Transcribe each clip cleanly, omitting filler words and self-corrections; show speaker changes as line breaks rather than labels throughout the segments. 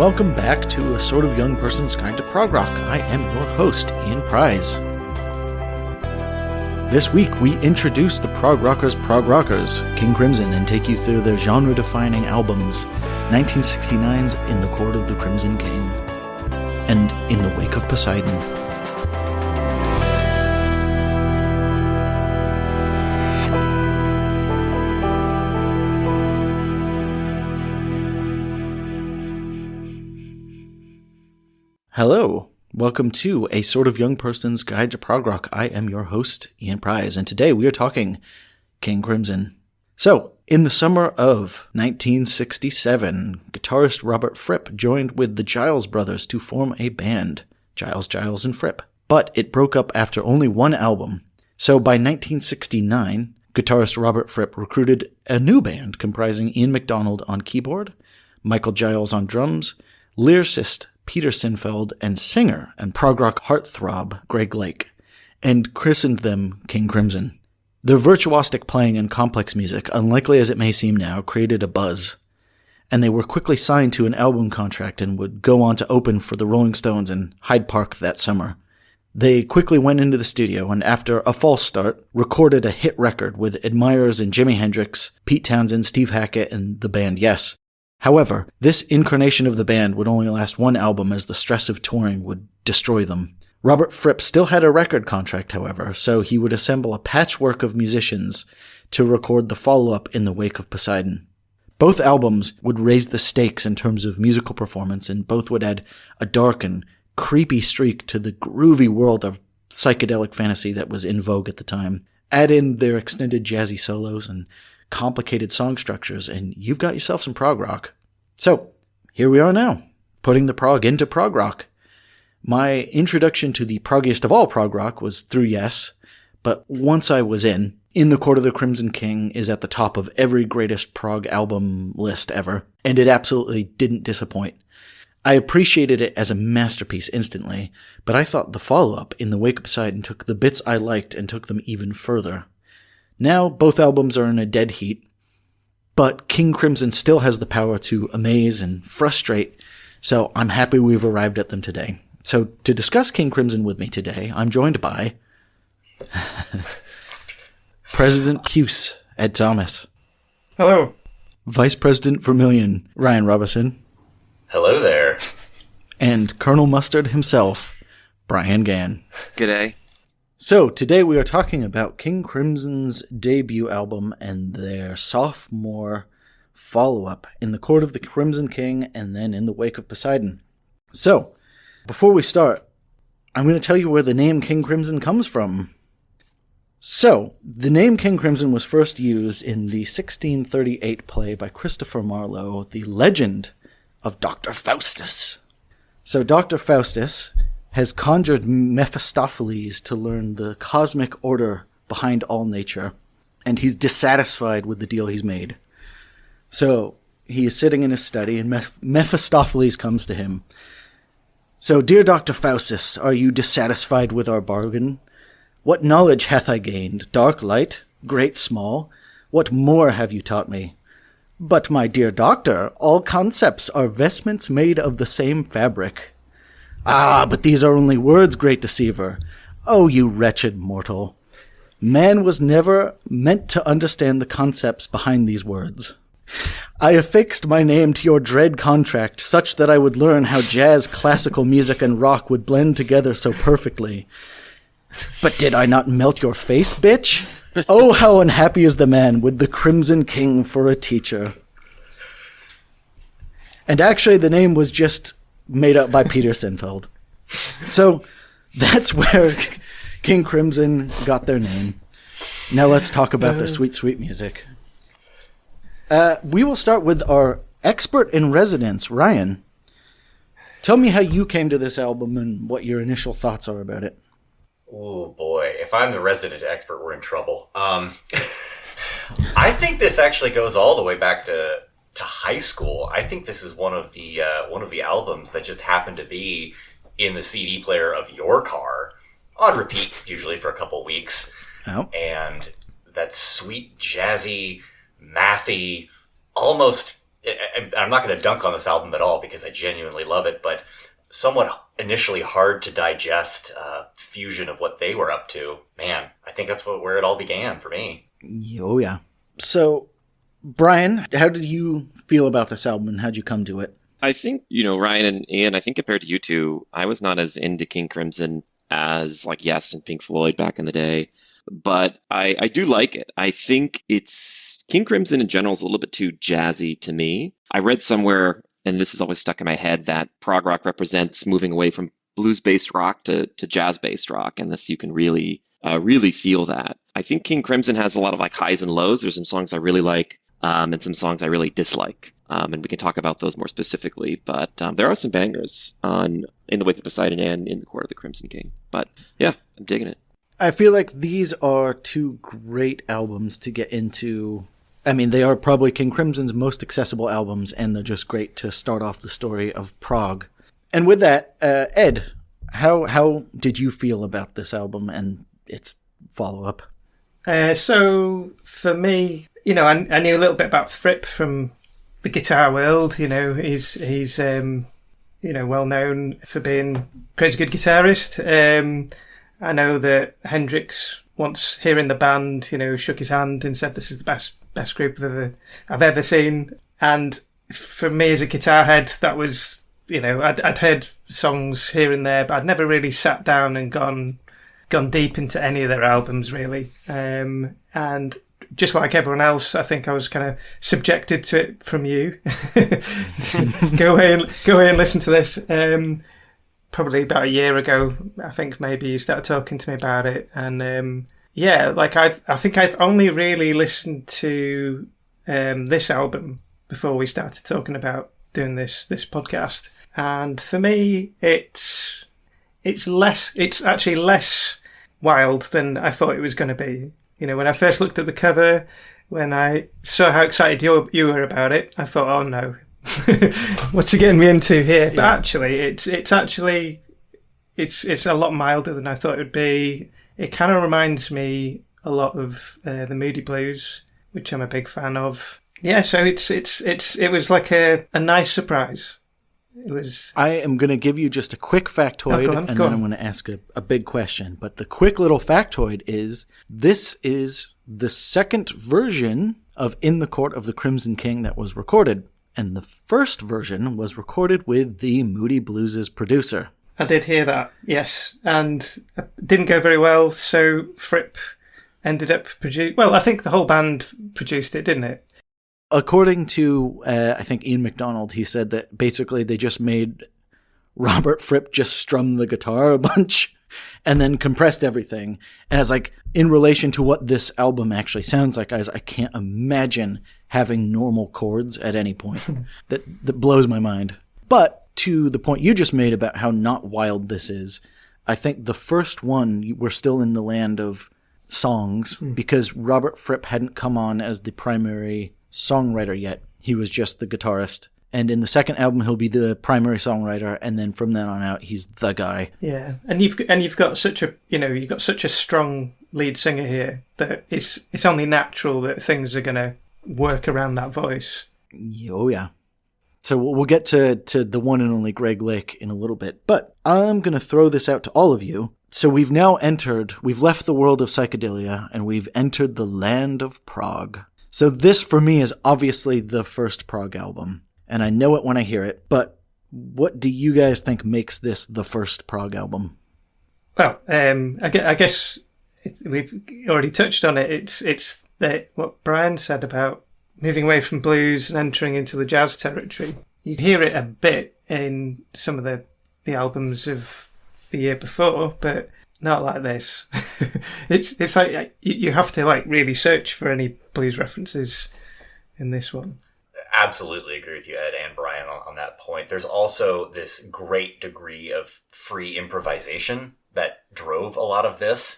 welcome back to A Sort of Young Person's Guide to Prog Rock. I am your host, Ian Prize. This week, we introduce the Prog Rockers' Prog Rockers, King Crimson, and take you through their genre-defining albums, 1969's In the Court of the Crimson King, and In the Wake of Poseidon. Hello, welcome to A Sort of Young Person's Guide to Prog Rock. I am your host, Ian Prize, and today we are talking King Crimson. So, in the summer of 1967, guitarist Robert Fripp joined with the Giles brothers to form a band, Giles, and Fripp. But it broke up after only one album. So by 1969, guitarist Robert Fripp recruited a new band comprising Ian MacDonald on keyboard, Michael Giles on drums, lyricist Peter Sinfeld, and singer and prog rock heartthrob Greg Lake, and christened them King Crimson. Their virtuosic playing and complex music, unlikely as it may seem now, created a buzz, and they were quickly signed to an album contract and would go on to open for the Rolling Stones in Hyde Park that summer. They quickly went into the studio and, after a false start, recorded a hit record with admirers in Jimi Hendrix, Pete Townsend, Steve Hackett, and the band Yes. However, this incarnation of the band would only last one album as the stress of touring would destroy them. Robert Fripp still had a record contract, however, so he would assemble a patchwork of musicians to record the follow-up In the Wake of Poseidon. Both albums would raise the stakes in terms of musical performance, and both would add a dark and creepy streak to the groovy world of psychedelic fantasy that was in vogue at the time. Add in their extended jazzy solos and complicated song structures, and you've got yourself some prog rock. So, here we are now, putting the prog into prog rock. My introduction to the proggiest of all prog rock was through Yes, but once I was in the Court of the Crimson King is at the top of every greatest prog album list ever, and it absolutely didn't disappoint. I appreciated it as a masterpiece instantly, but I thought the follow-up, In the Wake of Poseidon, took the bits I liked and took them even further. Now, both albums are in a dead heat, but King Crimson still has the power to amaze and frustrate, so I'm happy we've arrived at them today. So, to discuss King Crimson with me today, I'm joined by President Puce, Ed Thomas.
Hello.
Vice President Vermilion, Ryan Robison.
Hello there.
And Colonel Mustard himself, Brian Gann.
G'day.
So, today we are talking about King Crimson's debut album and their sophomore follow-up, In the Court of the Crimson King and then In the Wake of Poseidon. So, before we start, I'm going to tell you where the name King Crimson comes from. So, the name King Crimson was first used in the 1638 play by Christopher Marlowe, The Legend of Dr. Faustus. So, Dr. Faustus has conjured Mephistopheles to learn the cosmic order behind all nature, and he's dissatisfied with the deal he's made. So he is sitting in his study, and Mephistopheles comes to him. So, dear Dr. Faustus, are you dissatisfied with our bargain? What knowledge hath I gained? Dark, light, great, small? What more have you taught me? But, my dear doctor, all concepts are vestments made of the same fabric. Ah, but these are only words, great deceiver. Oh, you wretched mortal. Man was never meant to understand the concepts behind these words. I affixed my name to your dread contract such that I would learn how jazz, classical music, and rock would blend together so perfectly. But did I not melt your face, bitch? Oh, how unhappy is the man with the Crimson King for a teacher. And actually, the name was just made up by Peter Sinfeld. So that's where King Crimson got their name. Now let's talk about their sweet, sweet music. We will start with our expert in residence, Ryan. Tell me how you came to this album and what your initial thoughts are about it.
Oh boy, if I'm the resident expert, we're in trouble. I think this actually goes all the way back to high school. I think this is one of the albums that just happened to be in the CD player of your car on repeat, usually for a couple weeks.
Oh.
And that sweet, jazzy, mathy, almost I'm not going to dunk on this album at all because I genuinely love it, but somewhat initially hard to digest fusion of what they were up to. Man, I think that's where it all began for me.
Oh, yeah. So, Brian, how did you feel about this album and how'd you come to it?
I think, Ryan and Ian, I think compared to you two, I was not as into King Crimson as like Yes and Pink Floyd back in the day. But I do like it. I think King Crimson in general is a little bit too jazzy to me. I read somewhere, and this is always stuck in my head, that prog rock represents moving away from blues-based rock to jazz-based rock, and this you can really feel that. I think King Crimson has a lot of like highs and lows. There's some songs I really like, and some songs I really dislike, and we can talk about those more specifically. But there are some bangers In the Wake of Poseidon and In the Court of the Crimson King. But yeah, I'm digging it.
I feel like these are two great albums to get into. I mean, they are probably King Crimson's most accessible albums, and they're just great to start off the story of prog. And with that, Ed, how did you feel about this album and its follow-up?
So, for me, I knew a little bit about Fripp from the guitar world. He's well known for being a crazy good guitarist. I know that Hendrix, once hearing the band, shook his hand and said, "This is the best group I've ever seen." And for me as a guitar head, that was, I'd heard songs here and there, but I'd never really sat down and gone deep into any of their albums, really. And just like everyone else, I think I was kind of subjected to it from you. Go away and listen to this. Probably about a year ago, I think maybe you started talking to me about it. And I think I've only really listened to this album before we started talking about doing this podcast. And for me, it's actually less wild than I thought it was going to be. When I first looked at the cover, when I saw how excited you were about it, I thought, oh no. What's he getting me into here? Yeah. But actually, it's a lot milder than I thought it would be. It kind of reminds me a lot of the Moody Blues, which I'm a big fan of. Yeah, so it was like a nice surprise. It was. I
am going to give you just a quick factoid, and then I'm going to ask a big question. But the quick little factoid is this is the second version of In the Court of the Crimson King that was recorded. And the first version was recorded with the Moody Blues' producer.
I did hear that, yes. And it didn't go very well, so Fripp ended up producing... Well, I think the whole band produced it, didn't it?
According to, I think, Ian MacDonald, he said that basically they just made Robert Fripp just strum the guitar a bunch and then compressed everything. And it's like, in relation to what this album actually sounds like, guys, I can't imagine having normal chords at any point. that blows my mind. But to the point you just made about how not wild this is, I think the first one, we're still in the land of songs because Robert Fripp hadn't come on as the primary songwriter yet. He was just the guitarist. And in the second album, he'll be the primary songwriter, and then from then on out, he's the guy.
Yeah, and you've got such a strong lead singer here that it's only natural that things are going to work around that voice.
Oh yeah. So we'll get to the one and only Greg Lake in a little bit, but I'm going to throw this out to all of you. So we've left the world of psychedelia, and we've entered the land of prog. So this, for me, is obviously the first prog album. And I know it when I hear it, but what do you guys think makes this the first prog album?
Well, I guess we've already touched on it. It's what Brian said about moving away from blues and entering into the jazz territory. You hear it a bit in some of the albums of the year before, but not like this. It's like you have to like really search for any blues references in this one.
Absolutely agree with you, Ed and Brian, on that point. There's also this great degree of free improvisation that drove a lot of this.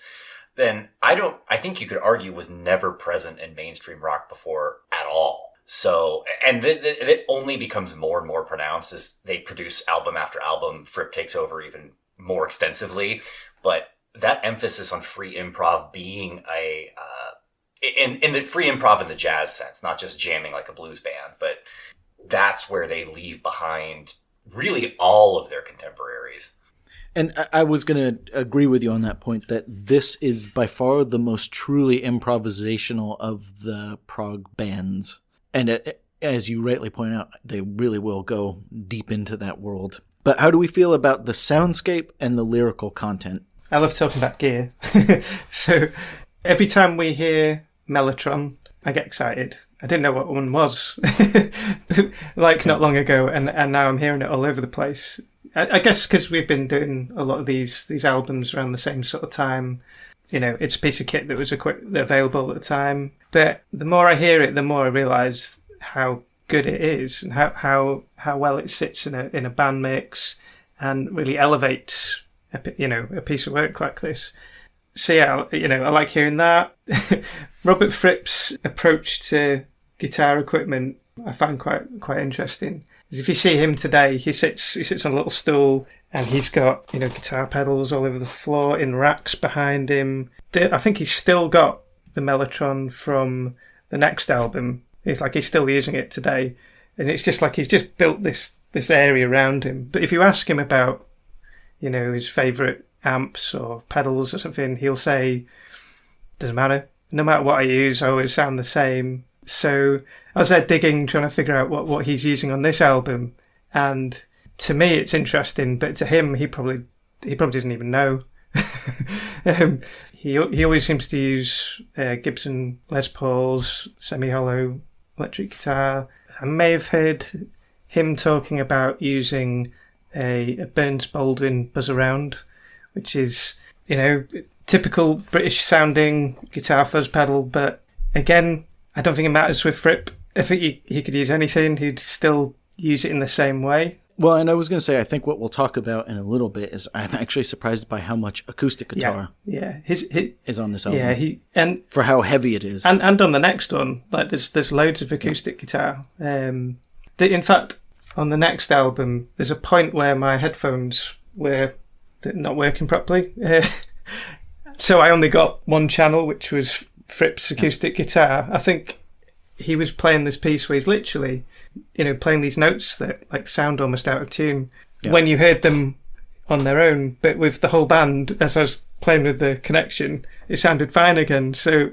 Then I think you could argue was never present in mainstream rock before at all. So, and it only becomes more and more pronounced as they produce album after album. Fripp takes over even more extensively, but that emphasis on free improv being in the free improv in the jazz sense, not just jamming like a blues band, but that's where they leave behind really all of their contemporaries.
And I was going to agree with you on that point, that this is by far the most truly improvisational of the prog bands. And as you rightly point out, they really will go deep into that world. But how do we feel about the soundscape and the lyrical content?
I love talking about gear. So every time we hear mellotron, I get excited. I didn't know what one was, like not long ago, and now I'm hearing it all over the place. I guess because we've been doing a lot of these albums around the same sort of time. You know, it's a piece of kit that was available at the time. But the more I hear it, the more I realise how good it is and how well it sits in a band mix and really elevates a piece of work like this. So yeah, I like hearing that. Robert Fripp's approach to guitar equipment I find quite interesting. Because if you see him today, he sits on a little stool and he's got guitar pedals all over the floor in racks behind him. I think he's still got the mellotron from the next album. It's like he's still using it today, and it's just like he's just built this area around him. But if you ask him about his favourite amps or pedals or something, he'll say, doesn't matter. No matter what I use, I always sound the same. So I was there digging, trying to figure out what he's using on this album. And to me, it's interesting, but to him, he probably doesn't even know. He always seems to use Gibson Les Pauls, semi-hollow electric guitar. I may have heard him talking about using a Burns Baldwin Buzz Around, which is, typical British sounding guitar fuzz pedal. But again, I don't think it matters with Fripp. If he could use anything, he'd still use it in the same way.
Well, and I was going to say, I think what we'll talk about in a little bit is I'm actually surprised by how much acoustic guitar is on this album.
Yeah, and
for how heavy it is.
And on the next one, like there's loads of acoustic guitar. In fact, on the next album, there's a point where my headphones were not working properly. So I only got one channel, which was Fripp's acoustic guitar. I think he was playing this piece where he's literally, playing these notes that like sound almost out of tune when you heard them on their own. But with the whole band, as I was playing with the connection, it sounded fine again. So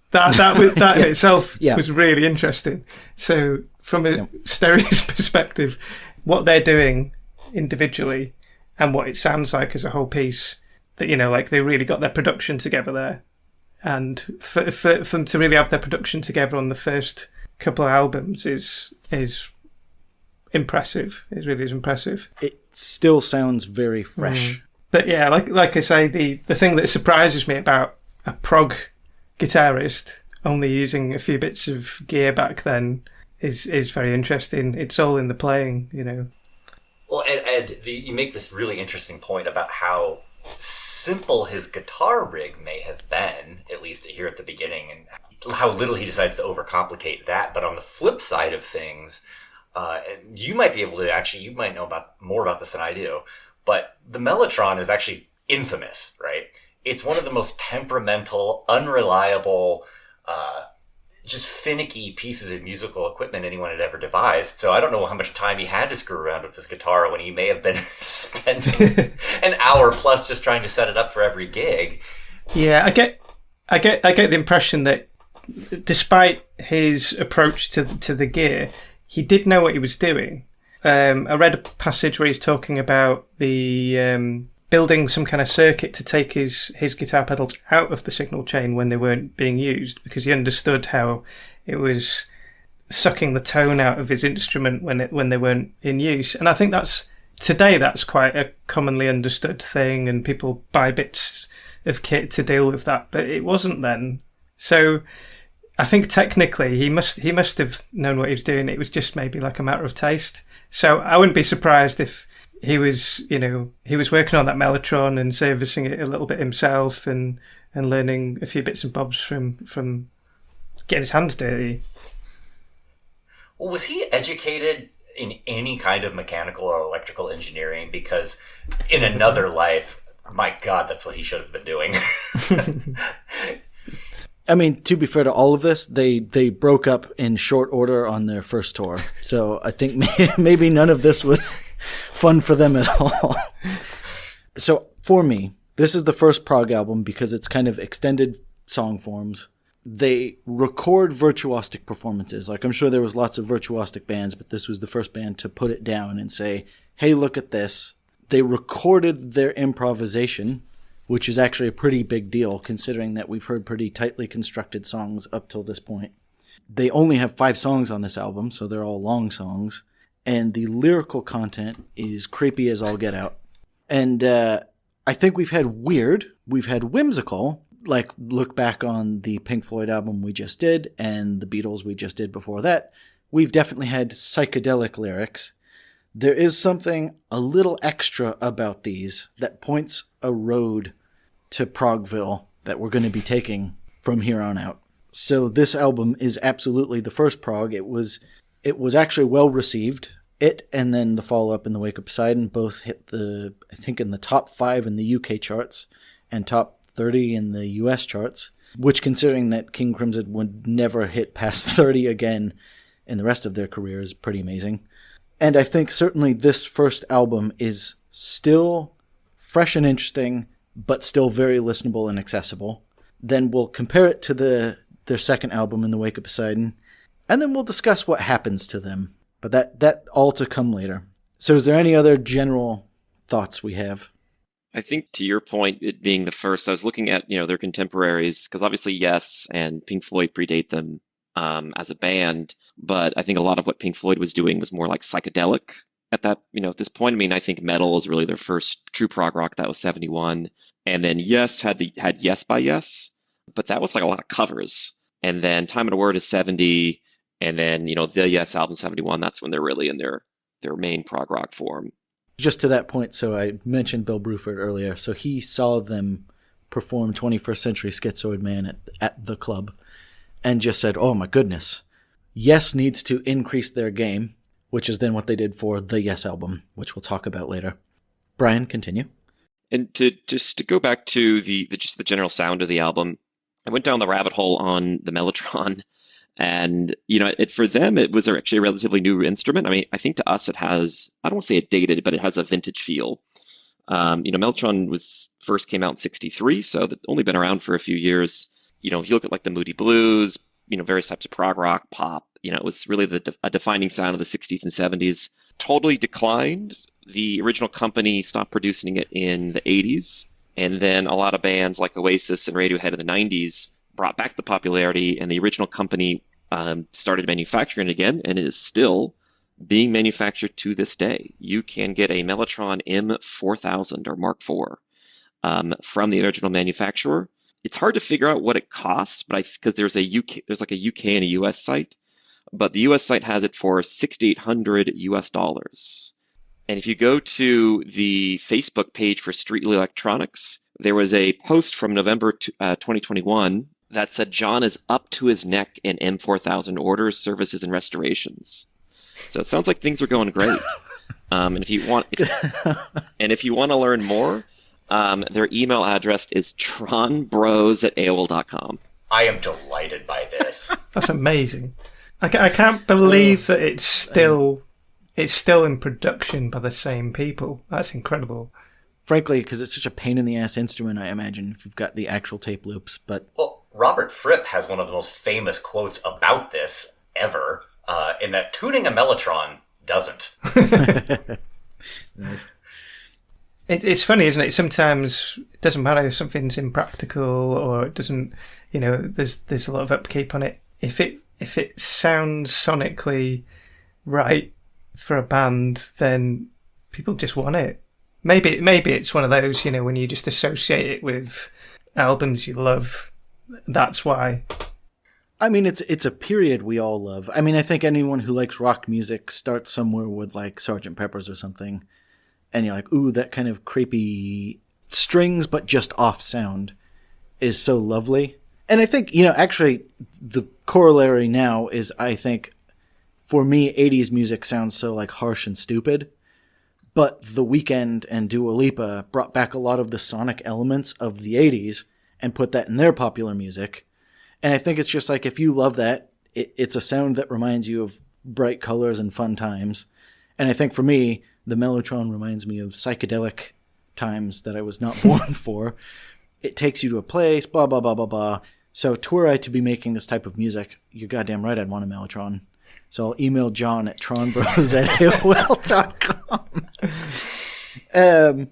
that in itself was really interesting. So from a stereo's perspective, what they're doing individually and what it sounds like as a whole piece, that like they really got their production together there. And for them to really have their production together on the first couple of albums is impressive. It really is impressive.
It still sounds very fresh.
But yeah, like I say, the thing that surprises me about a prog guitarist only using a few bits of gear back then is very interesting. It's all in the playing,
Well, Ed, you make this really interesting point about how simple his guitar rig may have been, at least here at the beginning, and how little he decides to overcomplicate that. But on the flip side of things, you might be able to you might know more about this than I do, but the mellotron is actually infamous, right? It's one of the most temperamental, unreliable, just finicky pieces of musical equipment anyone had ever devised. So I don't know how much time he had to screw around with this guitar when he may have been spending an hour plus just trying to set it up for every gig.
Yeah, I get the impression that despite his approach to the gear, he did know what he was doing. I read a passage where he's talking about the building some kind of circuit to take his guitar pedals out of the signal chain when they weren't being used, because he understood how it was sucking the tone out of his instrument when they weren't in use. And I think that's quite a commonly understood thing, and people buy bits of kit to deal with that, but it wasn't then. So I think technically he must have known what he was doing. It was just maybe like a matter of taste. So I wouldn't be surprised if he was working on that mellotron and servicing it a little bit himself and learning a few bits and bobs from getting his hands dirty.
Well, was he educated in any kind of mechanical or electrical engineering? Because in another life, my God, that's what he should have been doing.
I mean, to be fair to all of this, they broke up in short order on their first tour. So I think maybe none of this was fun for them at all. So for me, this is the first prog album because it's kind of extended song forms. They record virtuosic performances. Like, I'm sure there was lots of virtuosic bands, but this was the first band to put it down and say, hey, look at this. They recorded their improvisation, which is actually a pretty big deal considering that we've heard pretty tightly constructed songs up till this point. They only have 5 songs on this album, so they're all long songs. And the lyrical content is creepy as all get out. And I think we've had weird, we've had whimsical, like look back on the Pink Floyd album we just did and the Beatles we just did before that. We've definitely had psychedelic lyrics. There is something a little extra about these that points a road to Progville that we're going to be taking from here on out. So this album is absolutely the first prog. It was actually well received. It and then the follow-up in The Wake of Poseidon both hit I think in the top 5 in the UK charts and top 30 in the US charts, which considering that King Crimson would never hit past 30 again in the rest of their career is pretty amazing. And I think certainly this first album is still fresh and interesting, but still very listenable and accessible. Then we'll compare it to their second album, In the Wake of Poseidon, and then we'll discuss what happens to them. But that all to come later. So is there any other general thoughts we have?
I think to your point, it being the first, I was looking at, their contemporaries, because obviously Yes and Pink Floyd predate them as a band, but I think a lot of what Pink Floyd was doing was more like psychedelic at that, at this point. I mean, I think Metal is really their first true prog rock. That was 71. And then Yes had Yes by Yes, but that was like a lot of covers. And then Time and a Word is 70. And then, the Yes album 71, that's when they're really in their main prog rock form.
Just to that point, so I mentioned Bill Bruford earlier. So he saw them perform 21st Century Schizoid Man at the club and just said, oh my goodness, Yes needs to increase their game, which is then what they did for the Yes album, which we'll talk about later. Brian, continue.
And to go back to the general sound of the album, I went down the rabbit hole on the mellotron. And, for them, it was actually a relatively new instrument. I mean, I think to us it has, I don't want to say it dated, but it has a vintage feel. Mellotron first came out in 63, so it's only been around for a few years. If you look at like the Moody Blues, various types of prog rock, pop, it was really a defining sound of the 60s and 70s. Totally declined. The original company stopped producing it in the 80s. And then a lot of bands like Oasis and Radiohead in the 90s brought back the popularity, and the original company started manufacturing it again, and it is still being manufactured to this day. You can get a Mellotron M4000 or Mark IV from the original manufacturer. It's hard to figure out what it costs, but because there's like a UK and a US site, but the US site has it for $6,800 US. And if you go to the Facebook page for Street Electronics, there was a post from November 2021 that said John is up to his neck in M4000 orders, services, and restorations. So it sounds like things are going great. And if you want to learn more, their email address is tronbros@aol.com.
I am delighted by this.
That's amazing. I can't believe that it's still in production by the same people. That's incredible.
Frankly, because it's such a pain in the ass instrument, I imagine, if you've got the actual tape loops. But
Robert Fripp has one of the most famous quotes about this ever, in that tuning a mellotron doesn't.
Nice.
It's funny, isn't it? Sometimes it doesn't matter if something's impractical or it doesn't. There's a lot of upkeep on it. If it sounds sonically right for a band, then people just want it. Maybe it's one of those, when you just associate it with albums you love. That's why.
I mean, it's a period we all love. I mean, I think anyone who likes rock music starts somewhere with like Sgt. Pepper's or something, and you're like, ooh, that kind of creepy strings but just off sound is so lovely. And I think, actually the corollary now is, I think, for me, 80s music sounds so like harsh and stupid. But The Weeknd and Dua Lipa brought back a lot of the sonic elements of the 80s and put that in their popular music. And I think it's just like, if you love that, it's a sound that reminds you of bright colors and fun times. And I think for me, the mellotron reminds me of psychedelic times that I was not born for. It takes you to a place, blah, blah, blah, blah, blah. So were I to be making this type of music, you're goddamn right I'd want a mellotron. So I'll email John at tronbros@aol.com.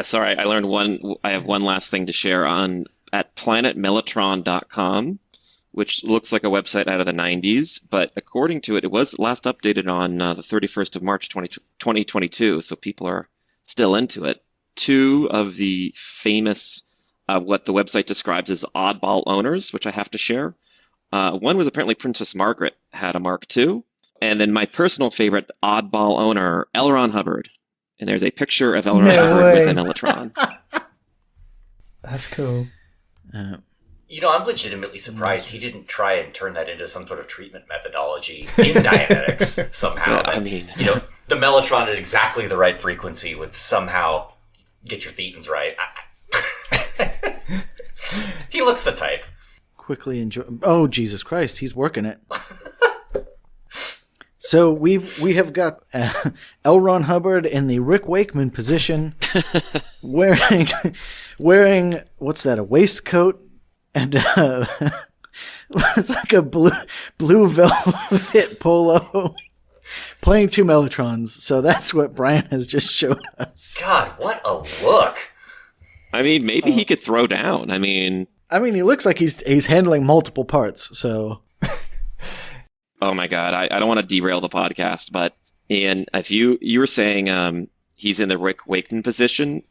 Sorry, I learned one. I have one last thing to share at planetmellotron.com, which looks like a website out of the 90s, but according to it, it was last updated on the 31st of March 2022, so people are still into it. Two of the famous, what the website describes as oddball owners, which I have to share. One was apparently Princess Margaret had a Mark II, and then my personal favorite oddball owner, L. Ron Hubbard. And there's a picture of L. Ron Hubbard with a mellotron.
That's cool.
I'm legitimately surprised he didn't try and turn that into some sort of treatment methodology in Dianetics somehow.
Yeah, I mean,
the mellotron at exactly the right frequency would somehow get your thetans right. He looks the type.
Quickly enjoy. Oh, Jesus Christ, he's working it. So we have got L. Ron Hubbard in the Rick Wakeman position, wearing what's that? A waistcoat and it's like a blue velvet polo, playing two mellotrons. So that's what Brian has just showed us.
God, what a look!
I mean, maybe he could throw down. I mean,
he looks like he's handling multiple parts. So.
Oh my God, I don't want to derail the podcast, but Ian, if you were saying he's in the Rick Wakeman position,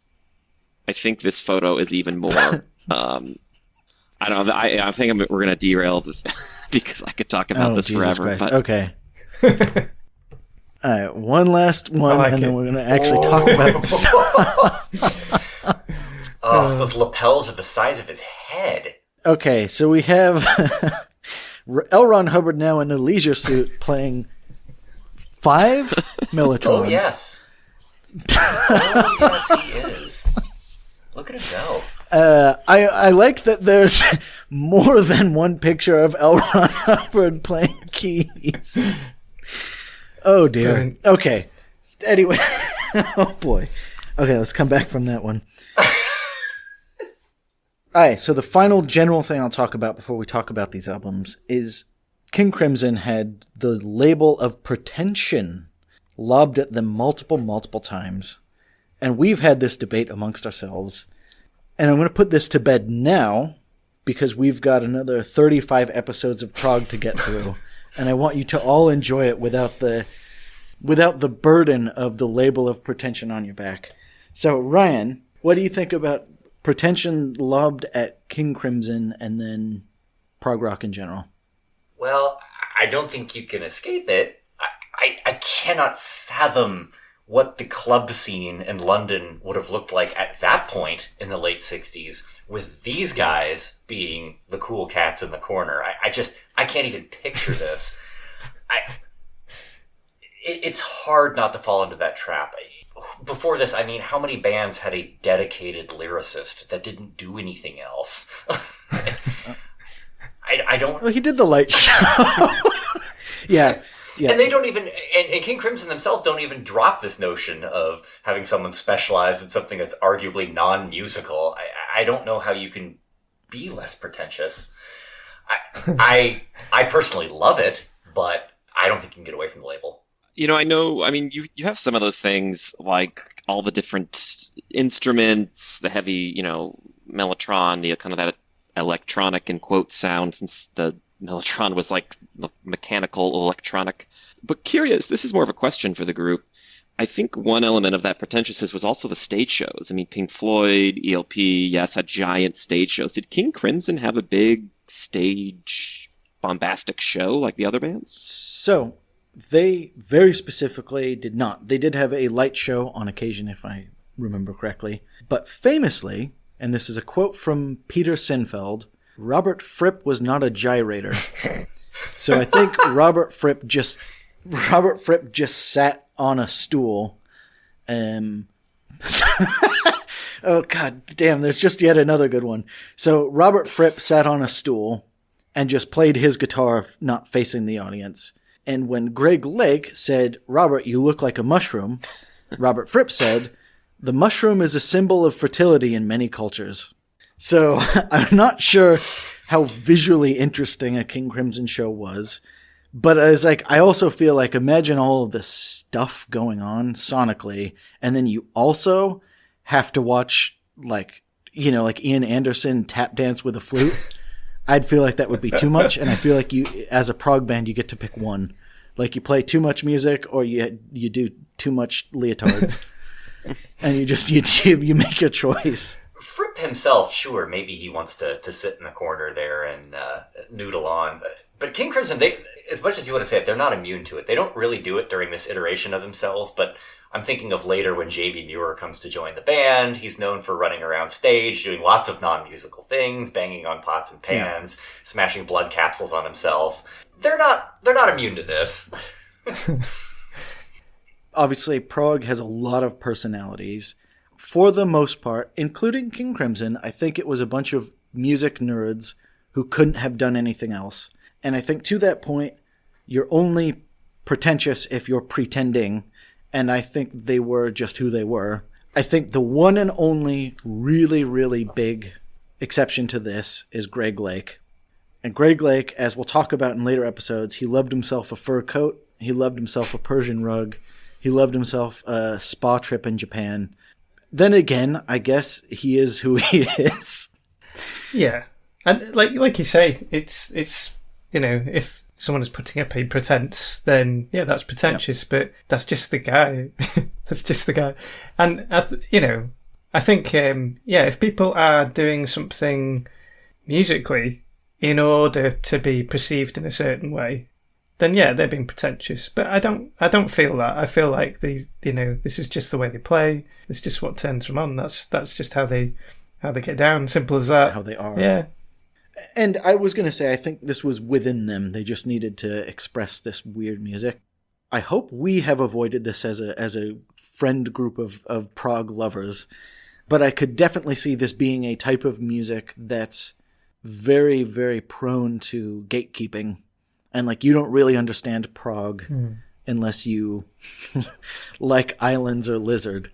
I think this photo is even more. I don't know. I think we're going to derail this because I could talk about this
Jesus
forever.
Christ.
But...
Okay. All right, one last one, and then we're going to actually talk about.
Those lapels are the size of his head.
Okay, so we have. L. Ron Hubbard now in a leisure suit playing 5 mellotrons.
Oh, yes. Oh, yes, he is. Look at him go.
I like that there's more than one picture of L. Ron Hubbard playing keys. Oh, dear. Okay. Anyway. Oh, boy. Okay, let's come back from that one. All right, so the final general thing I'll talk about before we talk about these albums is King Crimson had the label of pretension lobbed at them multiple times. And we've had this debate amongst ourselves. And I'm going to put this to bed now because we've got another 35 episodes of Prog to get through. And I want you to all enjoy it without the burden of the label of pretension on your back. So, Ryan, what do you think about pretension lobbed at King Crimson and then prog rock in general?
Well, I don't think you can escape it. I cannot fathom what the club scene in London would have looked like at that point in the late 60s with these guys being the cool cats in the corner. I can't even picture this. It's hard not to fall into that trap. Before this, how many bands had a dedicated lyricist that didn't do anything else? I don't...
Well, he did the light show. Yeah.
And they don't even... And King Crimson themselves don't even drop this notion of having someone specialize in something that's arguably non-musical. I don't know how you can be less pretentious. I personally love it, but I don't think you can get away from the label.
You have some of those things, like all the different instruments, the heavy, mellotron, the kind of that electronic in quote sound, since the mellotron was like the mechanical electronic. But curious, this is more of a question for the group. I think one element of that pretentiousness was also the stage shows. Pink Floyd, ELP, yes, had giant stage shows. Did King Crimson have a big stage bombastic show like the other bands?
So... they very specifically did not. They did have a light show on occasion, if I remember correctly. But famously, and this is a quote from Peter Sinfeld, Robert Fripp was not a gyrator. So I think Robert Fripp just sat on a stool. Oh, God damn, there's just yet another good one. So Robert Fripp sat on a stool and just played his guitar not facing the audience. And when Greg Lake said, "Robert, you look like a mushroom," Robert Fripp said, "The mushroom is a symbol of fertility in many cultures." So I'm not sure how visually interesting a King Crimson show was. But it's like, I also feel like, imagine all of this stuff going on sonically, and then you also have to watch, like, you know, like Ian Anderson tap dance with a flute. I'd feel like that would be too much, and I feel like you, as a prog band, you get to pick one. Like, you play too much music, or you do too much leotards, and you make your choice.
Fripp himself, sure, maybe he wants to sit in the corner there and noodle on. But King Crimson, they, as much as you want to say it, they're not immune to it. They don't really do it during this iteration of themselves, but I'm thinking of later when J.B. Muir comes to join the band. He's known for running around stage, doing lots of non-musical things, banging on pots and pans, smashing blood capsules on himself. They're not immune to this.
Obviously, prog has a lot of personalities. For the most part, including King Crimson, I think it was a bunch of music nerds who couldn't have done anything else. And I think to that point, you're only pretentious if you're pretending, and I think they were just who they were. I think the one and only really, really big exception to this is Greg Lake. And Greg Lake, as we'll talk about in later episodes, he loved himself a fur coat, he loved himself a Persian rug, he loved himself a spa trip in Japan. Then again, I guess he is who he is.
Yeah. And like you say, it's you know, if someone is putting up a pretense, then yeah, that's pretentious, but that's just the guy. That's just the guy. And, you know, I think, if people are doing something musically in order to be perceived in a certain way, then yeah, they're being pretentious. But I don't feel that. I feel like these, you know, this is just the way they play. It's just what turns them on. That's just how they get down. Simple as that.
How they are.
Yeah.
And I was going to say, I think this was within them. They just needed to express this weird music. I hope we have avoided this as a friend group of prog lovers. But I could definitely see this being a type of music that's very, very prone to gatekeeping. And like, you don't really understand prog unless you like Islands or Lizard.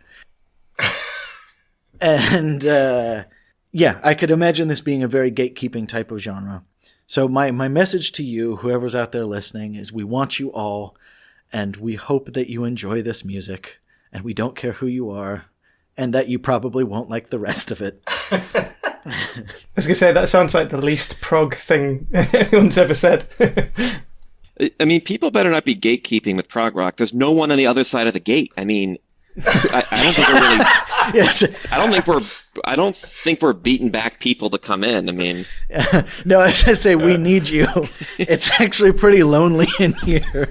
And I could imagine this being a very gatekeeping type of genre. So my message to you, whoever's out there listening, is we want you all, and we hope that you enjoy this music, and we don't care who you are, and that you probably won't like the rest of it.
I was going to say, that sounds like the least prog thing anyone's ever said.
I mean, people better not be gatekeeping with prog rock. There's no one on the other side of the gate. I mean, I don't think we're really.
Yes.
I don't think we're beating back people to come in. I mean,
no, as I say, we need you. It's actually pretty lonely in here.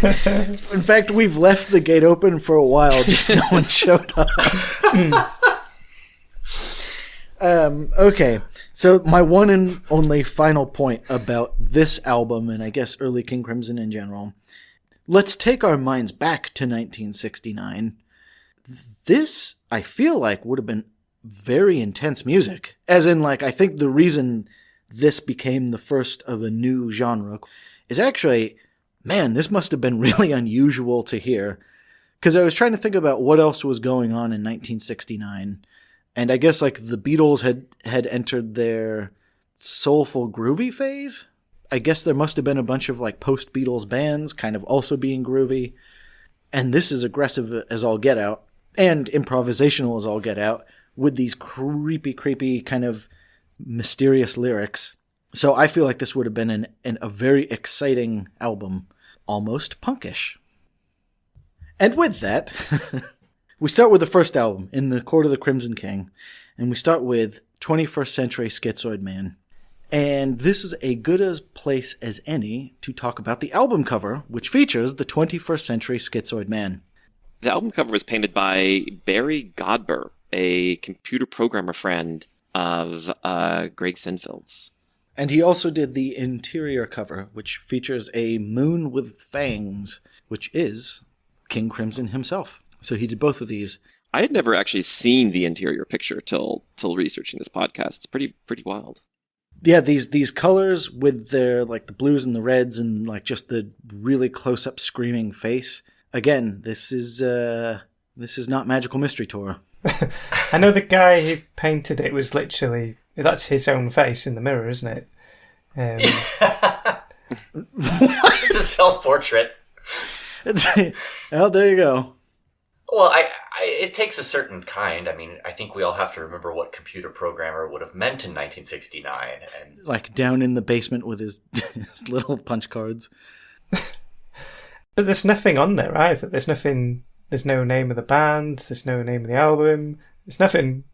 In fact, we've left the gate open for a while, just no one showed up. Okay, so my one and only final point about this album, and I guess early King Crimson in general, let's take our minds back to 1969. This, I feel like, would have been very intense music. As in, like, I think the reason this became the first of a new genre is actually, man, this must have been really unusual to hear. Because I was trying to think about what else was going on in 1969. And I guess, like, the Beatles had entered their soulful groovy phase. I guess there must have been a bunch of, like, post-Beatles bands kind of also being groovy. And this is aggressive as all get out. And improvisational as all get out. With these creepy kind of mysterious lyrics. So I feel like this would have been a very exciting album. Almost punkish. And with that, we start with the first album, In the Court of the Crimson King. And we start with 21st Century Schizoid Man. And this is a good as place as any to talk about the album cover, which features the 21st Century Schizoid Man.
The album cover was painted by Barry Godber, a computer programmer friend of Greg Sinfield's.
And he also did the interior cover, which features a moon with fangs, which is King Crimson himself. So he did both of these.
I had never actually seen the interior picture till researching this podcast. It's pretty wild.
Yeah, these colors with their like the blues and the reds and like just the really close up screaming face. Again, this is not Magical Mystery Tour.
I know the guy who painted it was literally, that's his own face in the mirror, isn't it?
It's a self-portrait.
Well, there you go.
Well, it takes a certain kind. I mean, I think we all have to remember what computer programmer would have meant in 1969. And
Like down in the basement with his little punch cards.
But there's nothing on there either. There's no name of the band, there's no name of the album, there's nothing,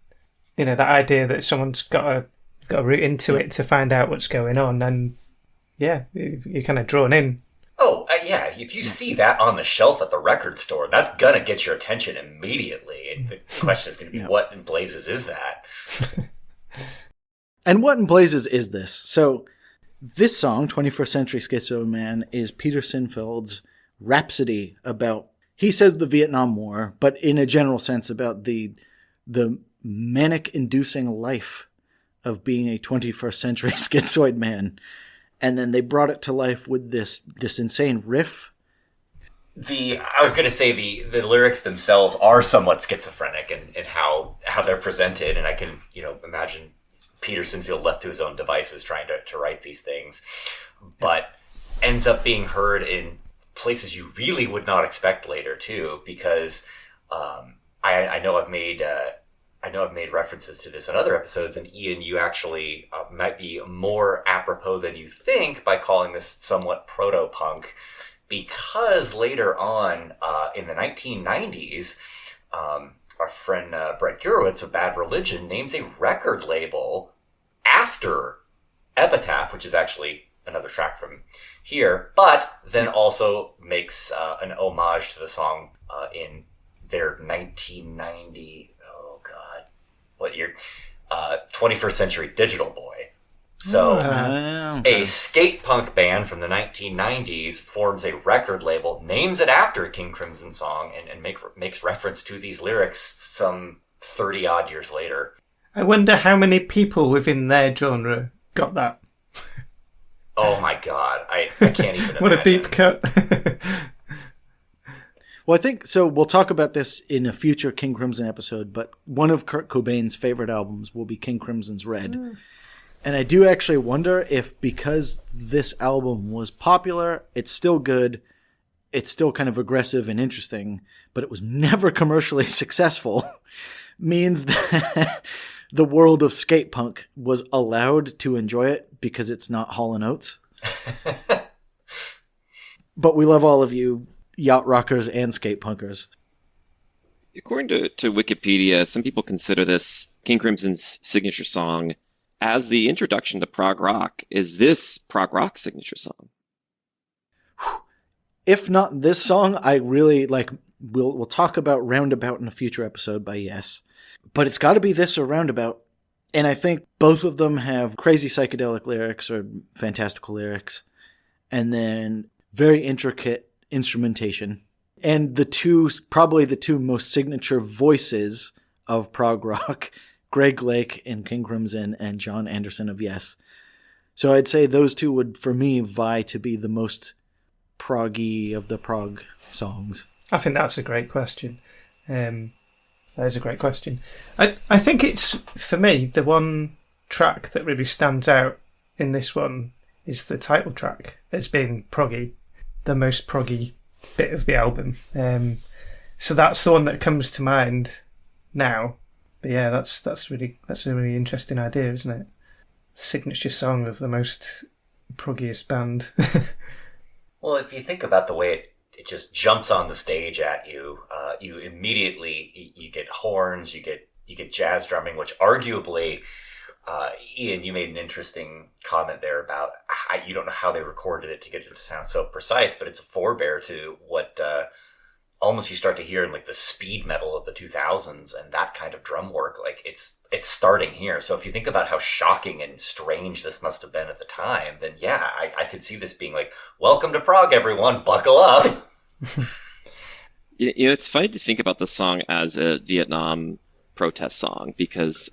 that idea that someone's got a route into it to find out what's going on, and yeah, you're kind of drawn in.
Oh, yeah, if you see that on the shelf at the record store, that's gonna get your attention immediately. And the question is gonna be, what in blazes is that?
And what in blazes is this? So this song, 21st Century Schizo Man, is Peter Sinfeld's rhapsody about, he says the Vietnam War, but in a general sense about the manic-inducing life of being a 21st century schizoid man. And then they brought it to life with this insane riff.
I was going to say the lyrics themselves are somewhat schizophrenic in how they're presented, and I can imagine Peter Sinfield left to his own devices trying to write these things, but ends up being heard in places you really would not expect later too, because I know I've made references to this in other episodes, and Ian, you actually might be more apropos than you think by calling this somewhat proto-punk, because later on in the 1990s, our friend Brett Gurewitz of Bad Religion names a record label after Epitaph, which is actually another track from here, but then also makes an homage to the song in their 1990, what year? 21st Century Digital Boy. So a skate punk band from the 1990s forms a record label, names it after a King Crimson song, and makes reference to these lyrics some 30 odd years later.
I wonder how many people within their genre got that.
Oh my god, I can't even imagine.
What a deep cut.
Well, I think, so we'll talk about this in a future King Crimson episode, but one of Kurt Cobain's favorite albums will be King Crimson's Red. And I do actually wonder if, because this album was popular, it's still good, it's still kind of aggressive and interesting, but it was never commercially successful, means that the world of skate punk was allowed to enjoy it because it's not Hall & Oates. But we love all of you yacht rockers and skate punkers.
According to Wikipedia, some people consider this King Crimson's signature song as the introduction to prog rock. Is this prog rock's signature song?
If not this song, I really like. We'll talk about Roundabout in a future episode by Yes, but it's got to be this or Roundabout. And I think both of them have crazy psychedelic lyrics or fantastical lyrics, and then very intricate instrumentation. And probably the two most signature voices of prog rock, Greg Lake in King Crimson and John Anderson of Yes. So I'd say those two would, for me, vie to be the most proggy of the prog songs.
I think that's a great question. That is a great question. I think it's, for me, the one track that really stands out in this one is the title track as being proggy, the most proggy bit of the album. So that's the one that comes to mind now. But yeah, that's a really interesting idea, isn't it? Signature song of the most proggiest band.
Well, if you think about the way it just jumps on the stage at you, you immediately you get horns, you get jazz drumming, which arguably, Ian, you made an interesting comment there about you don't know how they recorded it to get it to sound so precise, but it's a forebear to what almost you start to hear in like the speed metal of the 2000s and that kind of drum work. Like it's starting here. So if you think about how shocking and strange this must have been at the time, then yeah, I could see this being like, welcome to Prague, everyone, buckle up.
It's funny to think about the song as a Vietnam protest song, because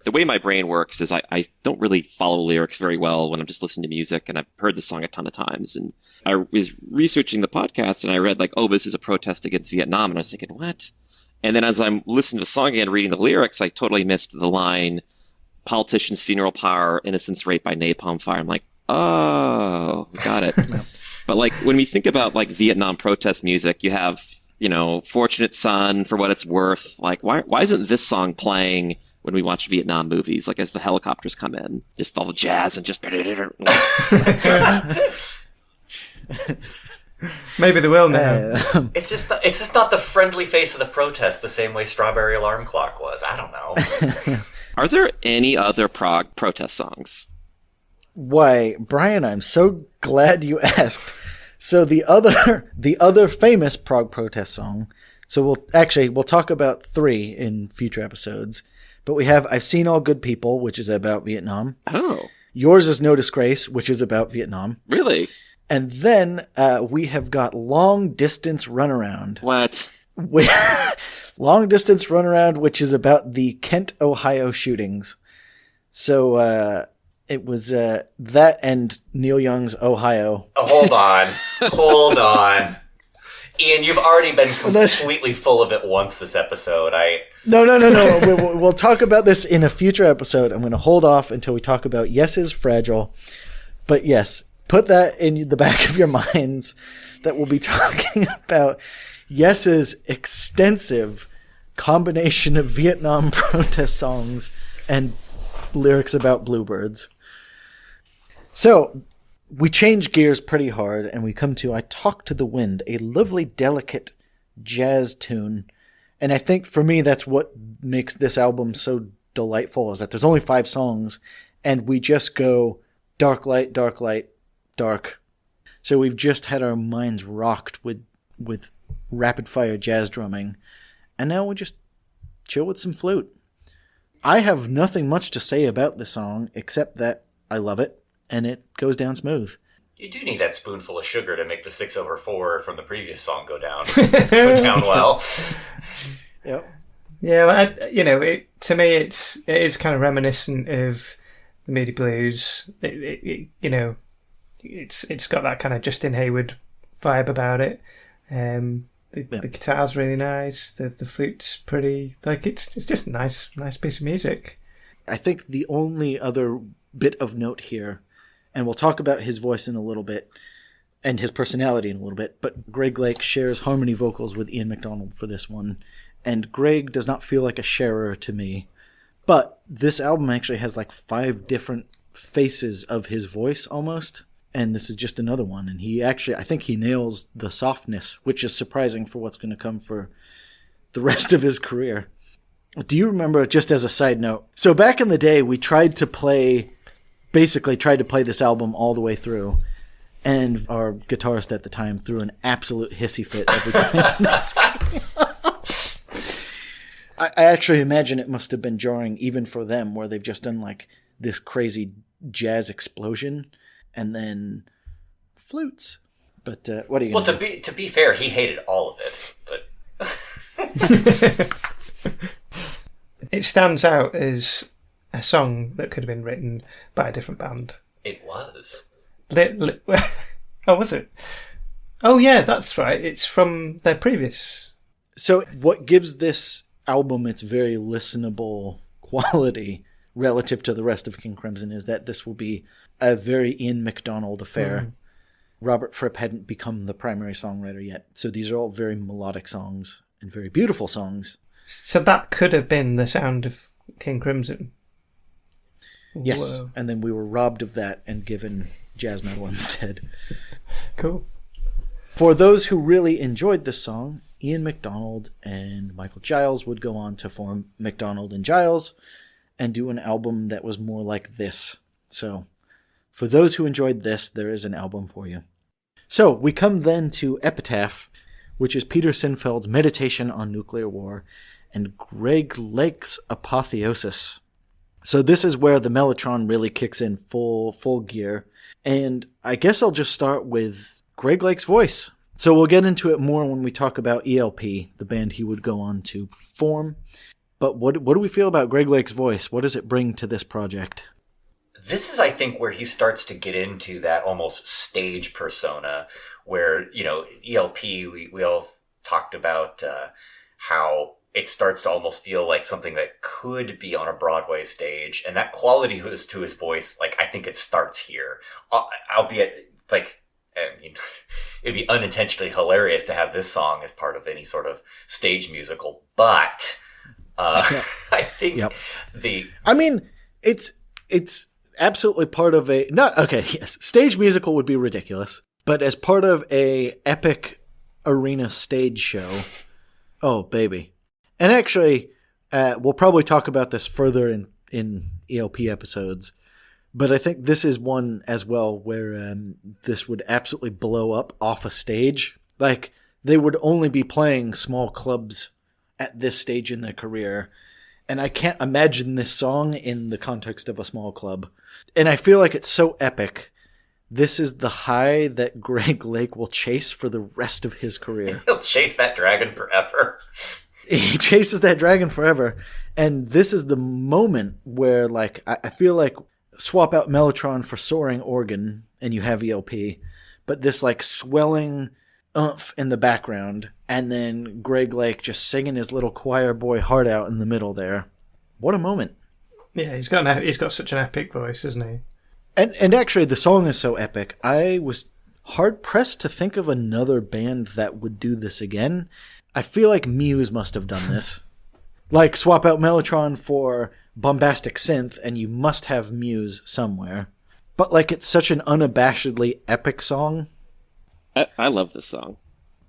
the way my brain works is I don't really follow lyrics very well when I'm just listening to music, and I've heard the song a ton of times. And I was researching the podcast, and I read like, oh, this is a protest against Vietnam, and I was thinking, what? And then as I'm listening to the song again, reading the lyrics, I totally missed the line, politician's funeral pyre, innocents raped by napalm fire. I'm like, oh, got it. But like when we think about like Vietnam protest music, you have, Fortunate Son, For What It's Worth. Like, why isn't this song playing when we watch Vietnam movies? Like as the helicopters come in, just all the jazz and just.
Maybe they will now.
It's just not the friendly face of the protest the same way Strawberry Alarm Clock was. I don't know.
Are there any other Prague protest songs?
Why, Brian, I'm so glad you asked. So the other famous Prague protest song, so we'll talk about 3 in future episodes, but we have I've Seen All Good People, which is about Vietnam.
Oh. Yours
is No Disgrace, which is about Vietnam.
Really?
And then we have got Long Distance Runaround.
What?
Long Distance Runaround, which is about the Kent, Ohio shootings. So it was that and Neil Young's Ohio.
Oh, hold on. Ian, you've already been completely full of it once this episode.
No. We'll talk about this in a future episode. I'm going to hold off until we talk about Yes is Fragile. But yes, put that in the back of your minds that we'll be talking about Yes's extensive combination of Vietnam protest songs and lyrics about bluebirds. So we change gears pretty hard and we come to I Talk to the Wind, a lovely, delicate jazz tune. And I think for me, that's what makes this album so delightful, is that there's only 5 songs and we just go dark, light, dark, light, dark. So we've just had our minds rocked with rapid fire jazz drumming. And now we just chill with some flute. I have nothing much to say about the song except that I love it and it goes down smooth.
You do need that spoonful of sugar to make the 6/4 from the previous song go down well.
Yep.
Yeah, to me, it is kind of reminiscent of the Moody Blues. It's got that kind of Justin Hayward vibe about it. The guitar's really nice. The flute's pretty. Like it's just a nice piece of music.
I think the only other bit of note here, and we'll talk about his voice in a little bit and his personality in a little bit, but Greg Lake shares harmony vocals with Ian MacDonald for this one, and Greg does not feel like a sharer to me. But this album actually has like 5 different faces of his voice almost. And this is just another one. And I think he nails the softness, which is surprising for what's going to come for the rest of his career. Do you remember, just as a side note, so back in the day, we tried to play this album all the way through. And our guitarist at the time threw an absolute hissy fit every time this came up. I actually imagine it must have been jarring even for them, where they've just done like this crazy jazz explosion. And then flutes. But what are you going to do?
To be fair, he hated all of it. But
it stands out as a song that could have been written by a different band.
It was.
Oh, was it? Oh, yeah, that's right. It's from their previous.
So what gives this album its very listenable quality relative to the rest of King Crimson is that this will be a very Ian MacDonald affair. Mm. Robert Fripp hadn't become the primary songwriter yet. So these are all very melodic songs and very beautiful songs.
So that could have been the sound of King Crimson.
Yes.
Whoa.
And then we were robbed of that and given jazz metal instead.
Cool.
For those who really enjoyed this song, Ian MacDonald and Michael Giles would go on to form MacDonald and Giles and do an album that was more like this. So for those who enjoyed this, there is an album for you. So we come then to Epitaph, which is Peter Sinfeld's Meditation on Nuclear War, and Greg Lake's Apotheosis. So this is where the mellotron really kicks in full gear. And I guess I'll just start with Greg Lake's voice. So we'll get into it more when we talk about ELP, the band he would go on to form. But what do we feel about Greg Lake's voice? What does it bring to this project?
This is, I think, where he starts to get into that almost stage persona where, ELP, we all talked about how it starts to almost feel like something that could be on a Broadway stage. And that quality to his voice, like, I think it starts here. Albeit, like, I mean, it'd be unintentionally hilarious to have this song as part of any sort of stage musical. But I think
I mean, it's absolutely part of stage musical would be ridiculous, but as part of a epic arena stage show, oh baby. And actually, we'll probably talk about this further in ELP episodes, but I think this is one as well where this would absolutely blow up off a stage. Like, they would only be playing small clubs at this stage in their career, and I can't imagine this song in the context of a small club. And I feel like it's so epic. This is the high that Greg Lake will chase for the rest of his career.
He'll chase that dragon forever.
He chases that dragon forever. And this is the moment where, like, I feel like swap out mellotron for soaring organ and you have ELP, but this, like, swelling oomph in the background, and then Greg Lake just singing his little choir boy heart out in the middle there. What a moment.
Yeah, he's got such an epic voice, isn't he?
And actually, the song is so epic. I was hard-pressed to think of another band that would do this again. I feel like Muse must have done this. Like, swap out mellotron for bombastic synth, and you must have Muse somewhere. But, like, it's such an unabashedly epic song.
I love this song.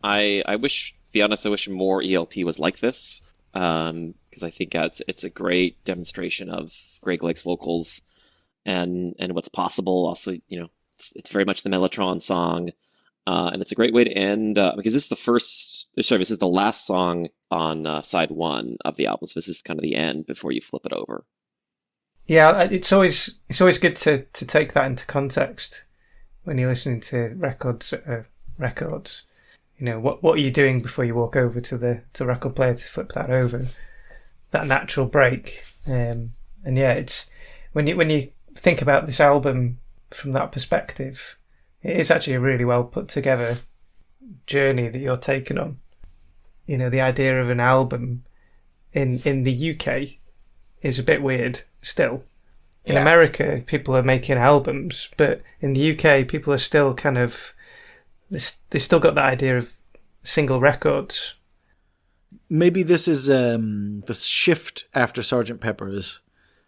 I wish, to be honest, I wish more ELP was like this, because I think it's a great demonstration of Greg Lake's vocals and what's possible. Also, it's very much the mellotron song, and it's a great way to end, because this is the last song on side one of the album, so this is kind of the end before you flip it over.
Yeah, it's always good to take that into context when you're listening to records. What are you doing before you walk over to the record player to flip that over? That natural break, and yeah, it's when you think about this album from that perspective, it is actually a really well put together journey that you're taking on. The idea of an album in the UK is a bit weird still. In America, people are making albums, but in the UK, people are still kind of they still got that idea of single records.
Maybe this is the shift after Sgt. Pepper's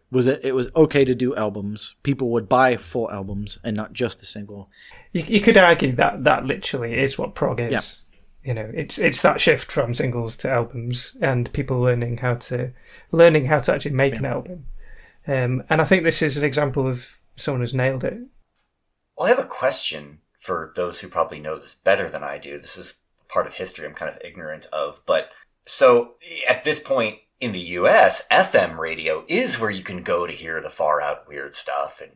was that it was okay to do albums. People would buy full albums and not just the single.
You could argue that literally is what prog is. Yeah. It's that shift from singles to albums, and people learning how to actually make an album. And I think this is an example of someone who's nailed it.
Well, I have a question for those who probably know this better than I do. This is part of history I'm kind of ignorant of. But so at this point in the US, FM radio is where you can go to hear the far out weird stuff and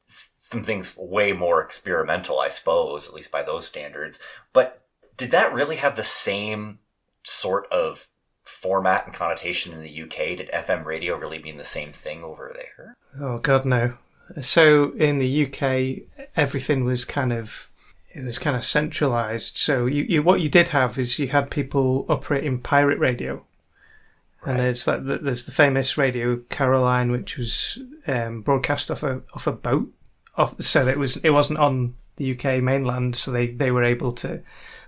some things way more experimental, I suppose, at least by those standards. But did that really have the same sort of format and connotation in the UK? Did FM radio really mean the same thing over there?
Oh God, no. So in the UK, everything was kind of centralized. So you what you did have is you had people operating pirate radio, right. And there's the famous Radio Caroline, which was broadcast off a boat. So it wasn't on the UK mainland, so they were able to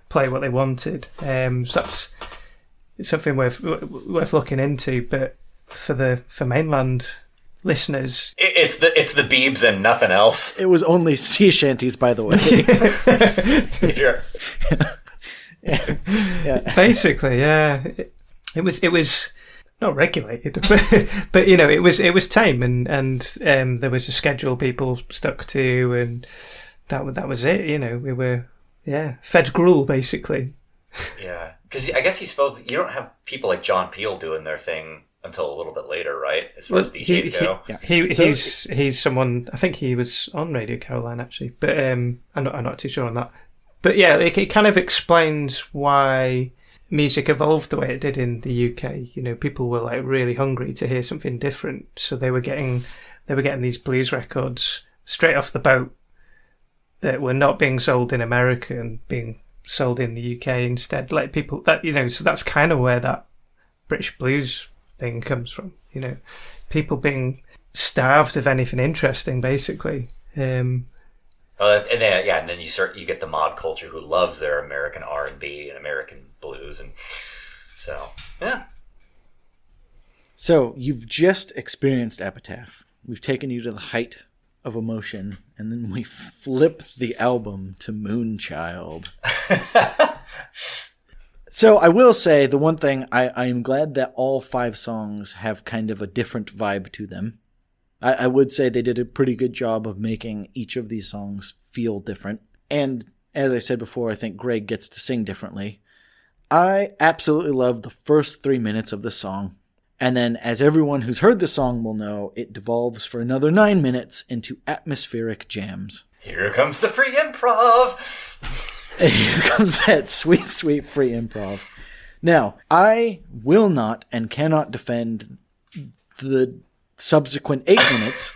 play what they wanted. So that's something worth looking into. But for mainland listeners,
it's the Beebs and nothing else.
It was only sea shanties, by the way.
If you're
yeah.
Basically, yeah, it was not regulated, but it was tame, and there was a schedule people stuck to, and that was it. We were fed gruel basically.
Yeah, because I guess you don't have people like John Peel doing their thing until a little bit later, right? As far as DJs go.
He's someone, I think he was on Radio Caroline actually, but I'm not too sure on that. But yeah, it kind of explains why music evolved the way it did in the UK. You know, people were like really hungry to hear something different, so they were getting these blues records straight off the boat that were not being sold in America and being sold in the UK instead. Like people that, you know, so that's kind of where that British blues thing comes from. You know, people being starved of anything interesting, basically.
And then you get the mod culture who loves their American R&B and American blues, and so yeah.
So you've just experienced Epitaph. We've taken you to the height of emotion, and then we flip the album to Moonchild. So I will say the one thing, I am glad that all 5 songs have kind of a different vibe to them. I would say they did a pretty good job of making each of these songs feel different. And as I said before, I think Greg gets to sing differently. I absolutely love the first 3 minutes of the song. And then, as everyone who's heard the song will know, it devolves for another 9 minutes into atmospheric jams.
Here comes the free improv!
Here comes that sweet, sweet free improv. Now, I will not and cannot defend the subsequent 8 minutes.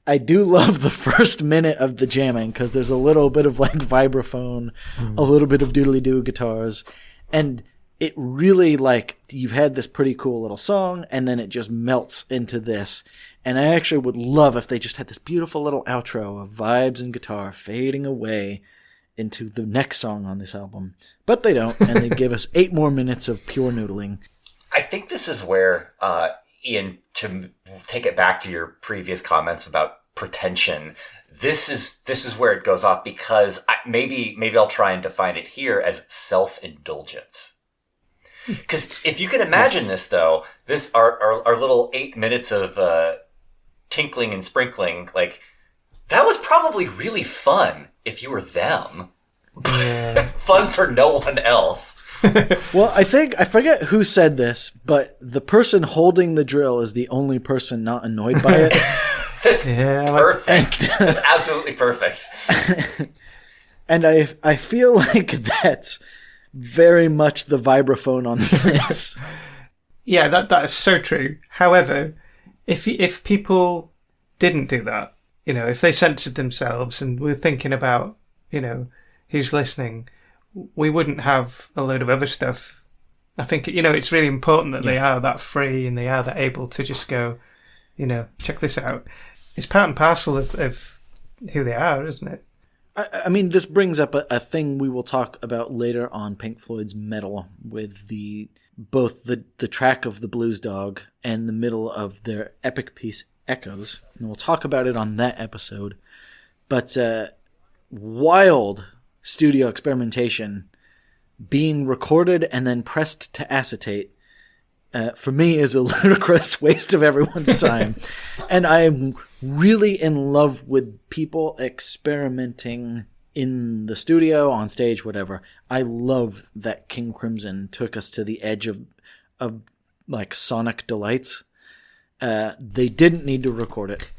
I do love the first minute of the jamming because there's a little bit of like vibraphone, a little bit of doodly-doo guitars, and it really, like, you've had this pretty cool little song, and then it just melts into this. And I actually would love if they just had this beautiful little outro of vibes and guitar fading away into the next song on this album. But they don't, and they give us 8 more minutes of pure noodling.
I think this is where, Ian, to take it back to your previous comments about pretension, this is where it goes off, because maybe I'll try and define it here as self-indulgence. Because if you can imagine this, though, our little 8 minutes of tinkling and sprinkling, like, that was probably really fun if you were them. Yeah. Fun for no one else.
Well, I forget who said this, but the person holding the drill is the only person not annoyed by it.
That's perfect. That's absolutely perfect.
And I feel like that's very much the vibraphone on this.
Yeah, that is so true. However, if people didn't do that, you know, if they censored themselves and were thinking about, you know, who's listening, we wouldn't have a load of other stuff. I think, you know, it's really important that they are that free and they are that able to just go, you know, check this out. It's part and parcel of who they are, isn't it?
I mean, this brings up a thing we will talk about later on Pink Floyd's Metal, with both the track of the Blues Dog and the middle of their epic piece Echoes. And we'll talk about it on that episode. But wild studio experimentation being recorded and then pressed to acetate, for me, is a ludicrous waste of everyone's time. And I'm really in love with people experimenting in the studio, on stage, whatever. I love that King Crimson took us to the edge of like sonic delights. They didn't need to record it.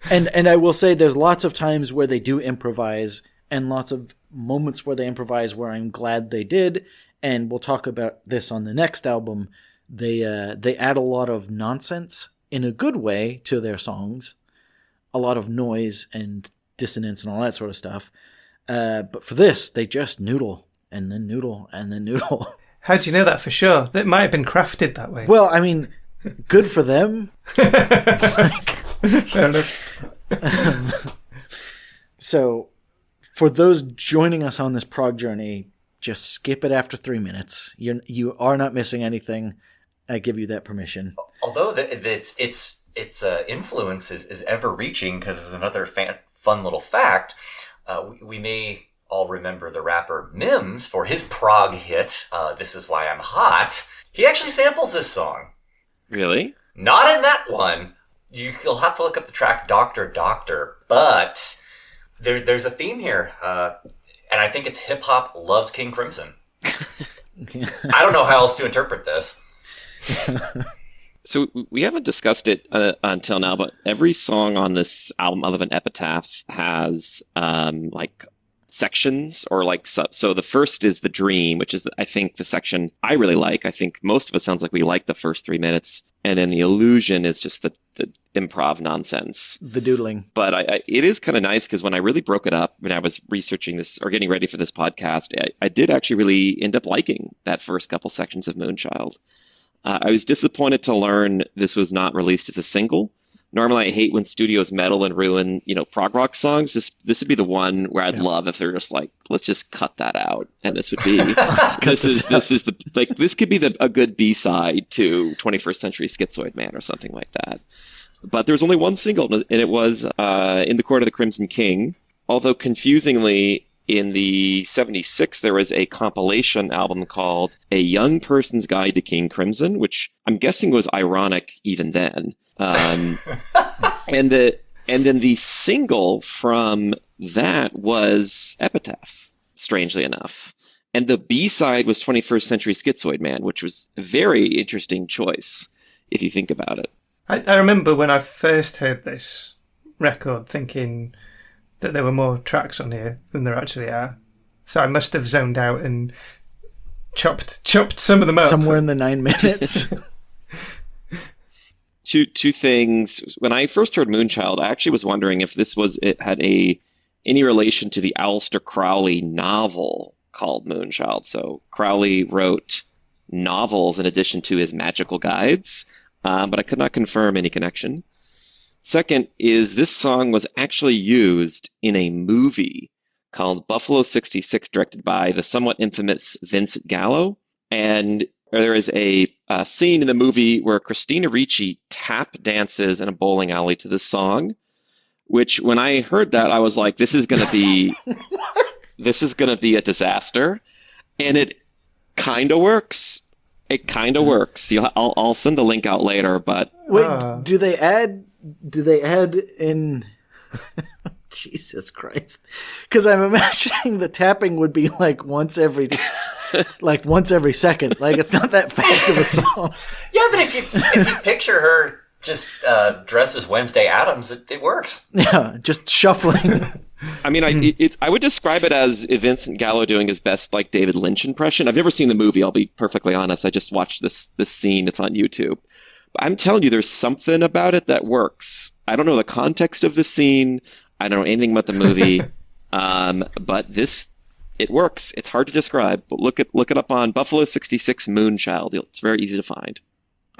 And I will say there's lots of times where they do improvise, and lots of moments where they improvise where I'm glad they did. And we'll talk about this on the next album. They add a lot of nonsense in a good way to their songs, a lot of noise and dissonance and all that sort of stuff. But for this, they just noodle and then noodle and then noodle.
How do you know that for sure? It might have been crafted that way.
Well, I mean, good for them.
Fair enough.
So, for those joining us on this prog journey, just skip it after 3 minutes. You are not missing anything. I give you that permission.
Although its influence is ever reaching, because it's another fun little fact. We may all remember the rapper Mims for his prog hit, "This Is Why I'm Hot." He actually samples this song.
Really?
Not in that one. You'll have to look up the track "Doctor Doctor," but there's a theme here. And I think it's hip hop loves King Crimson. I don't know how else to interpret this.
So we haven't discussed it until now, but every song on this album, other than Epitaph, has like sections, or like so the first is the dream, which is I think the section I really like. I think most of it sounds like we like the first 3 minutes, and then the illusion is just the improv nonsense,
The doodling.
but it is kind of nice because when I really broke it up when I was researching this or getting ready for this podcast, I did actually really end up liking that first couple sections of Moonchild. I was disappointed to learn this was not released as a single. Normally, I hate when studios meddle and ruin, prog rock songs. This would be the one where I'd love if they're just like, let's just cut that out, and this would be this could be a good B-side to 21st Century Schizoid Man or something like that. But there's only one single, and it was In the Court of the Crimson King. Although confusingly, in the 76, there was a compilation album called A Young Person's Guide to King Crimson, which I'm guessing was ironic even then. And then the single from that was Epitaph, strangely enough. And the B-side was 21st Century Schizoid Man, which was a very interesting choice, if you think about it.
I remember when I first heard this record thinking that there were more tracks on here than there actually are. So I must have zoned out and chopped some of them up.
Somewhere in the 9 minutes.
Two things. When I first heard Moonchild, I actually was wondering if it had any relation to the Aleister Crowley novel called Moonchild. So Crowley wrote novels in addition to his magical guides, but I could not confirm any connection. Second is this song was actually used in a movie called Buffalo 66, directed by the somewhat infamous Vincent Gallo. And there is a scene in the movie where Christina Ricci tap dances in a bowling alley to this song, which when I heard that, I was like, this is going to be a disaster. And it kind of works. It kind of works. I'll send the link out later, but
Wait, do they add in Jesus Christ? Because I'm imagining the tapping would be like once every second. Like, it's not that fast of a song.
Yeah, but if you picture her just dressed as Wednesday Addams, it works.
Yeah, just shuffling.
I mean, I would describe it as Vincent Gallo doing his best, like, David Lynch impression. I've never seen the movie, I'll be perfectly honest. I just watched this scene. It's on YouTube. But I'm telling you, there's something about it that works. I don't know the context of the scene. I don't know anything about the movie. But it works. It's hard to describe. But look it up on Buffalo 66 Moonchild. It's very easy to find.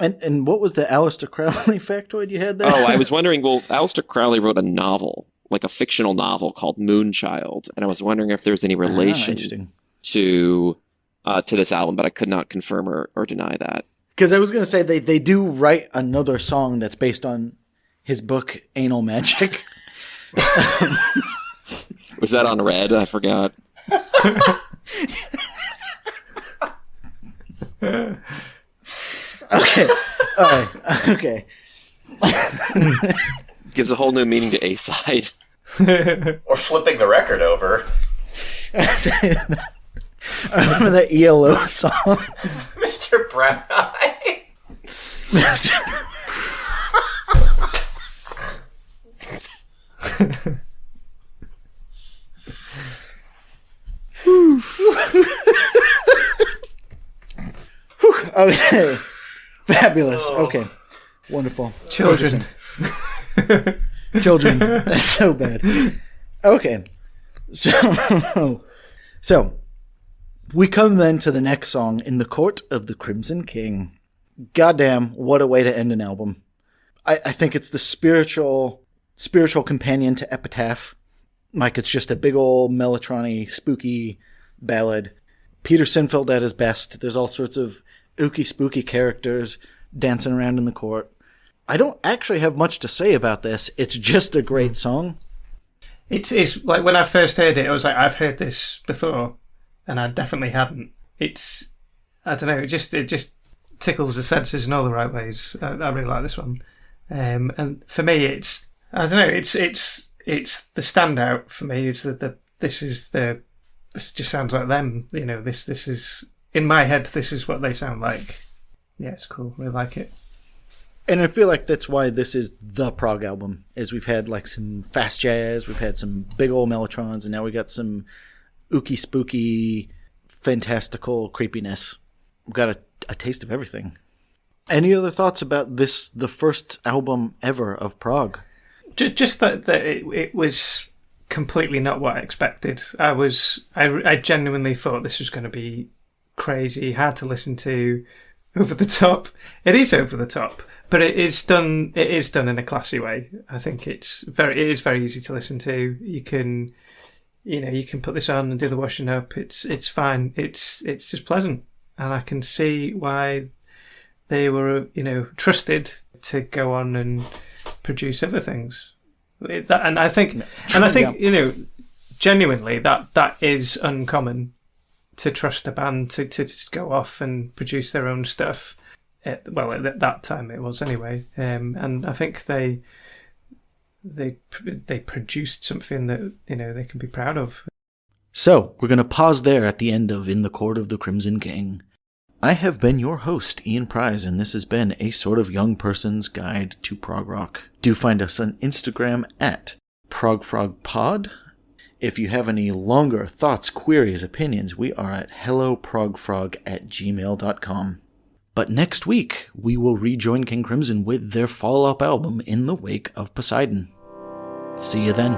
And what was the Aleister Crowley factoid you had there?
Oh, I was wondering, well, Aleister Crowley wrote a novel, like a fictional novel called Moonchild, and I was wondering if there's any relation to this album, but I could not confirm or deny that.
Because I was going to say they do write another song that's based on his book Anal Magic.
Was that on Red? I forgot.
Okay. All right. Okay.
Gives a whole new meaning to A-side.
Or flipping the record over.
I remember that ELO song.
Mr. Brown Eye.
Okay. Fabulous. Okay. Wonderful.
Children.
Children. That's so bad. Okay. So we come then to the next song, In the Court of the Crimson King. Goddamn, what a way to end an album. I think it's the spiritual companion to Epitaph. Like, it's just a big old mellotron-y, spooky ballad. Peter Sinfield at his best. There's all sorts of ooky spooky characters dancing around in the court. I don't actually have much to say about this. It's just a great song.
It's like when I first heard it, I was like, I've heard this before, and I definitely hadn't. I don't know, it just tickles the senses in all the right ways. I really like this one. And for me, it's the standout for me. Is that this just sounds like them. You know, this is in my head. This is what they sound like. Yeah, it's cool. Really like it.
And I feel like that's why this is the prog album, is we've had like some fast jazz, we've had some big old mellotrons, and now we got some ooky spooky, fantastical creepiness. We've got a taste of everything. Any other thoughts about this, the first album ever of prog?
Just that it was completely not what I expected. I genuinely thought this was going to be crazy, hard to listen to, over the top. It is over the top, but it is done in a classy way. I think it is very easy to listen to. You can put this on and do the washing up. It's fine. It's just pleasant, and I can see why they were trusted to go on and produce other things. I think genuinely that is uncommon, to trust a band to just go off and produce their own stuff. At that time it was anyway, and I think they produced something that they can be proud of.
So we're going to pause there at the end of In the Court of the Crimson King. I have been your host, Ian Prize, and this has been a sort of young person's guide to prog rock. Do find us on Instagram at ProgFrogPod. If you have any longer thoughts, queries, opinions, we are at helloprogfrog@gmail.com. But next week, we will rejoin King Crimson with their follow-up album, In the Wake of Poseidon. See you then.